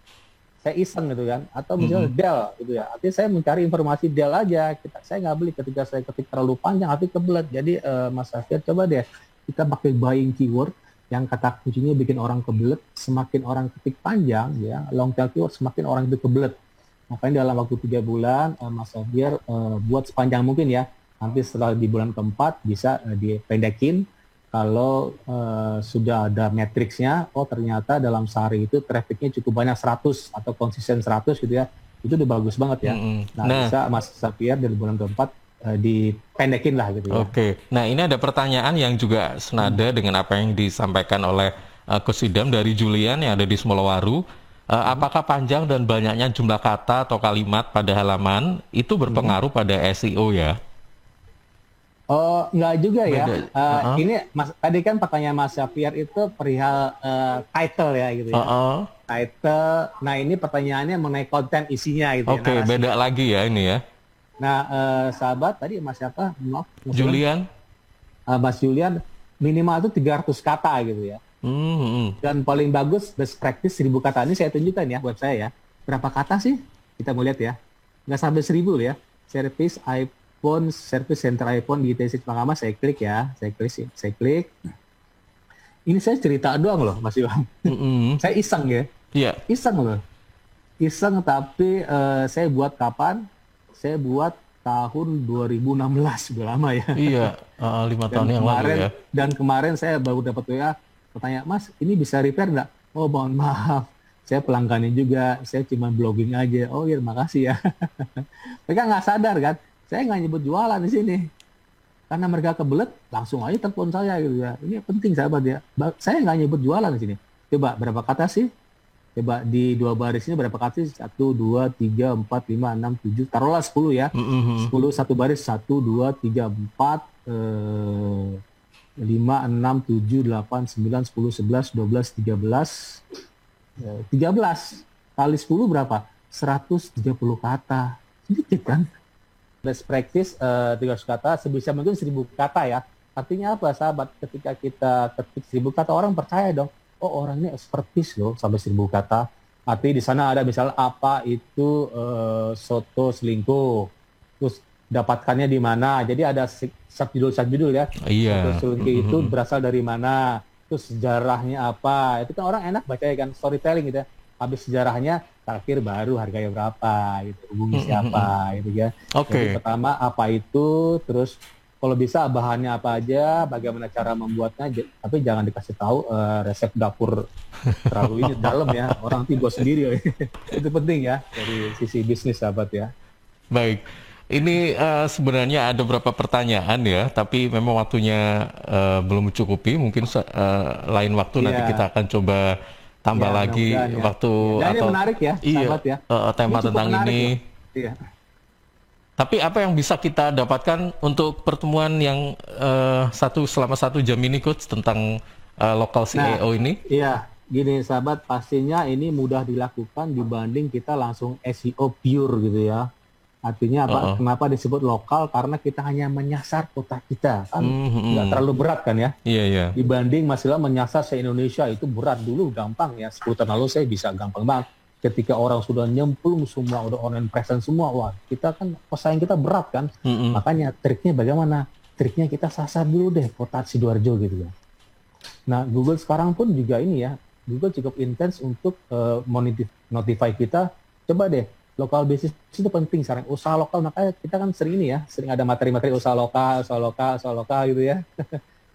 S1: saya iseng gitu kan, atau misalnya Dell gitu ya, artinya saya mencari informasi Dell aja, saya nggak beli. Ketika saya ketik terlalu panjang, artinya kebelet. Jadi Mas Xavier, coba deh kita pakai buying keyword yang kata kuncinya bikin orang kebelet. Semakin orang ketik panjang ya, long tail keyword, semakin orang itu kebelet. Makanya dalam waktu 3 bulan Mas Xavier buat sepanjang mungkin ya, nanti setelah di bulan keempat bisa dipendekin. Kalau sudah ada matriksnya, oh ternyata dalam sehari itu trafficnya cukup banyak 100 atau konsisten 100 gitu ya, itu udah bagus banget ya. Nah, bisa Mas Xavier dari bulan keempat dipendekin lah gitu ya.
S3: Oke, nah ini ada pertanyaan yang juga senada dengan apa yang disampaikan oleh Coach Idam dari Julian yang ada di Semolowaru. Apakah panjang dan banyaknya jumlah kata atau kalimat pada halaman itu berpengaruh pada SEO ya?
S1: Oh, enggak juga ya. Ini tadi kan pertanyaan Mas Xavier itu perihal title ya gitu ya. Title. Nah, ini pertanyaannya mengenai konten isinya gitu ya.
S3: Oke, beda lagi ya ini ya.
S1: Nah, sahabat tadi Mas siapa? Maaf,
S3: Julian.
S1: Mas Julian, minimal itu 300 kata gitu ya. Dan paling bagus best practice 1000 kata. Ini saya tunjukkan ya web saya ya. Berapa kata sih? Kita mau lihat ya. Nggak sampai 1000 loh ya. Service center iPhone di ITC Cempaka Mas, saya klik ya. Saya klik. Ini saya cerita doang loh Mas Ilham. Saya iseng ya.
S3: Iya.
S1: Iseng loh. Iseng, tapi saya buat kapan? Saya buat tahun 2016, udah lama ya.
S3: Iya, 5 tahun yang lalu ya.
S1: Dan kemarin saya baru dapat WA, bertanya, Mas, ini bisa repair nggak? Oh, mohon maaf, saya pelanggannya juga, saya cuma blogging aja. Oh iya, makasih ya. Mereka nggak sadar kan, saya nggak nyebut jualan di sini. Karena mereka kebelet, langsung aja telepon saya gitu ya. Ini penting sahabat ya. Saya nggak nyebut jualan di sini. Coba berapa kata sih? Coba di 2 baris ini berapa kata sih? 1, 2, 3, 4, 5, 6, 7. Taruhlah 10 ya. 10 satu baris. 1, 2, 3, 4, 5, 6, 7, 8, 9, 10, 11, 12, 13. 13 kali 10 berapa? 130 kata. Sedikit kan? Best practice 300 kata, sebisa mungkin 1000 kata ya. Artinya apa sahabat? Ketika kita ketik 1000 kata, orang percaya dong. Oh, orang ini expertise loh sampai 1000 kata. Artinya di sana ada misalnya apa itu soto selingkuh. Terus dapatkannya di mana. Jadi ada subjudul ya.
S3: Iya.
S1: Soto selingkuh itu berasal dari mana. Terus sejarahnya apa. Itu kan orang enak baca ya kan, storytelling gitu ya. Habis sejarahnya, terakhir baru harganya berapa gitu. Hubungi siapa gitu ya. Jadi pertama apa itu, terus kalau bisa bahannya apa aja, bagaimana cara membuatnya, tapi jangan dikasih tahu resep dapur terlalu ini dalam ya, orang nanti buat sendiri. Itu penting ya dari sisi bisnis sahabat ya.
S3: Baik, ini sebenarnya ada beberapa pertanyaan ya, tapi memang waktunya belum mencukupi. Mungkin lain waktu nanti kita akan coba tambah lagi waktu
S1: ya.
S3: atau
S1: ini menarik ya, sahabat ya.
S3: Tema tentang ini.
S1: Iya.
S3: Tapi apa yang bisa kita dapatkan untuk pertemuan yang selama 1 jam ini, Coach, tentang local SEO ini?
S1: Iya, gini sahabat, pastinya ini mudah dilakukan dibanding kita langsung SEO pure gitu ya. Artinya apa? Kenapa disebut lokal? Karena kita hanya menyasar kota kita, kan nggak terlalu berat kan ya?
S3: Iya, iya.
S1: Dibanding masalah menyasar se-Indonesia itu berat. Dulu gampang ya, 10 tahun lalu saya bisa gampang banget. Ketika orang sudah nyemplung semua, udah online presence semua, wah kita kan pesaing kita berat kan. Makanya triknya bagaimana? Triknya kita sasar dulu deh kota Sidoarjo gitu ya. Nah Google sekarang pun juga ini ya, Google cukup intens untuk notify kita. Coba deh, local business itu penting sekarang, usaha lokal. Makanya kita kan sering ini ya, sering ada materi-materi usaha lokal gitu ya.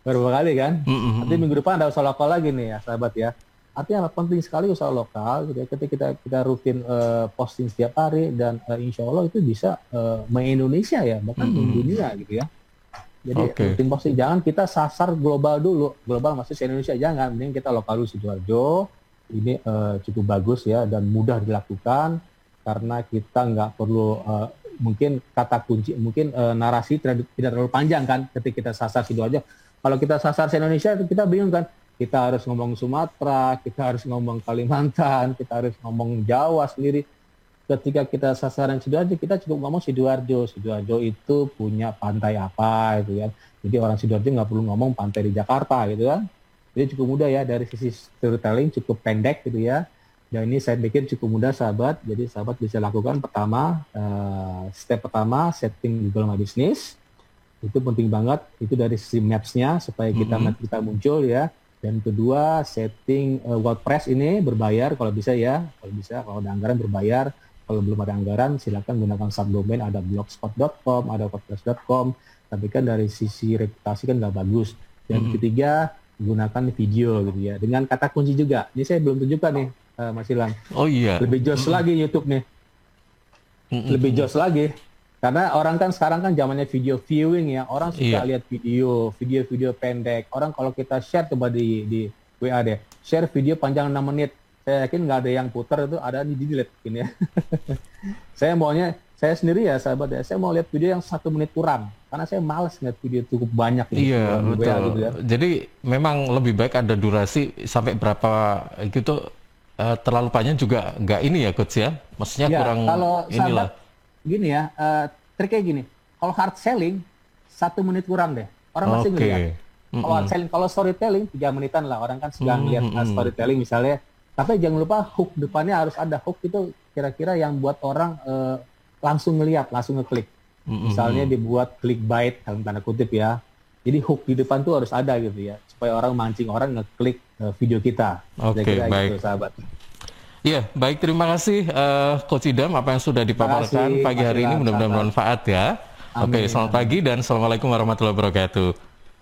S1: Beberapa kali kan. Nanti minggu depan ada usaha lokal lagi nih ya sahabat ya. Artinya penting sekali usaha lokal gitu ya. Ketika kita rutin posting setiap hari, dan insya Allah itu bisa me-Indonesia ya, bahkan mendunia gitu ya. Jadi rutin posting, jangan kita sasar global dulu. Global maksudnya se-Indonesia jangan, mending kita lokal dulu Sidoarjo. Ini cukup bagus ya dan mudah dilakukan karena kita nggak perlu mungkin kata kunci, mungkin narasi tidak terlalu panjang kan ketika kita sasar Sidoarjo. Kalau kita sasar se-Indonesia kita bingung kan. Kita harus ngomong Sumatera, kita harus ngomong Kalimantan, kita harus ngomong Jawa sendiri. Ketika kita sasaran Sidoarjo, kita cukup ngomong Sidoarjo. Sidoarjo itu punya pantai apa gitu ya. Jadi orang Sidoarjo nggak perlu ngomong pantai di Jakarta gitu kan. Jadi cukup mudah ya, dari sisi storytelling cukup pendek gitu ya. Dan ini saya pikir cukup mudah sahabat. Jadi sahabat bisa lakukan pertama, step pertama setting Google My Business. Itu penting banget, itu dari sisi maps-nya supaya kita muncul ya. Dan kedua, setting WordPress ini berbayar kalau bisa ya. Kalau ada anggaran berbayar. Kalau belum ada anggaran, silakan gunakan subdomain. Ada blogspot.com, ada wordpress.com. Tapi kan dari sisi reputasi kan nggak bagus. Dan ketiga, gunakan video gitu ya. Dengan kata kunci juga. Ini saya belum tunjukkan nih, Mas Ilham.
S3: Oh iya.
S1: Lebih jos lagi YouTube nih. Lebih jos lagi. Karena orang kan sekarang kan zamannya video viewing ya, orang suka lihat video pendek. Orang kalau kita share coba di WA deh, share video panjang 6 menit. Saya yakin nggak ada yang putar itu, ada di delete ini ya. Saya sendiri ya sahabat ya, saya mau lihat video yang 1 menit kurang. Karena saya malas lihat video cukup banyak.
S3: Iya betul.
S1: WA, gitu ya.
S3: Jadi memang lebih baik ada durasi sampai berapa gitu. Terlalu panjang juga nggak ini ya coach ya. Maksudnya
S1: ya,
S3: kurang
S1: kalau
S3: inilah.
S1: Gini ya, triknya gini, kalau hard selling 1 menit kurang deh, orang masih ngeliat. Kalau hard selling, kalau storytelling 3 menitan lah, orang kan sedang lihat storytelling misalnya. Tapi jangan lupa hook depannya harus ada. Hook itu kira-kira yang buat orang langsung ngeliat, langsung ngeklik. Misalnya dibuat clickbait dalam tanda kutip ya. Jadi hook di depan tuh harus ada gitu ya, supaya orang mancing orang ngeklik video kita.
S3: Oke, baik.
S1: Gitu, sahabat.
S3: Iya, baik, terima kasih Coach Idam apa yang sudah dipaparkan pagi hari ini, mudah-mudahan bermanfaat ya. Oke, selamat pagi dan Assalamualaikum warahmatullahi wabarakatuh.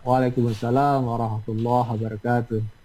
S1: Waalaikumsalam warahmatullahi wabarakatuh.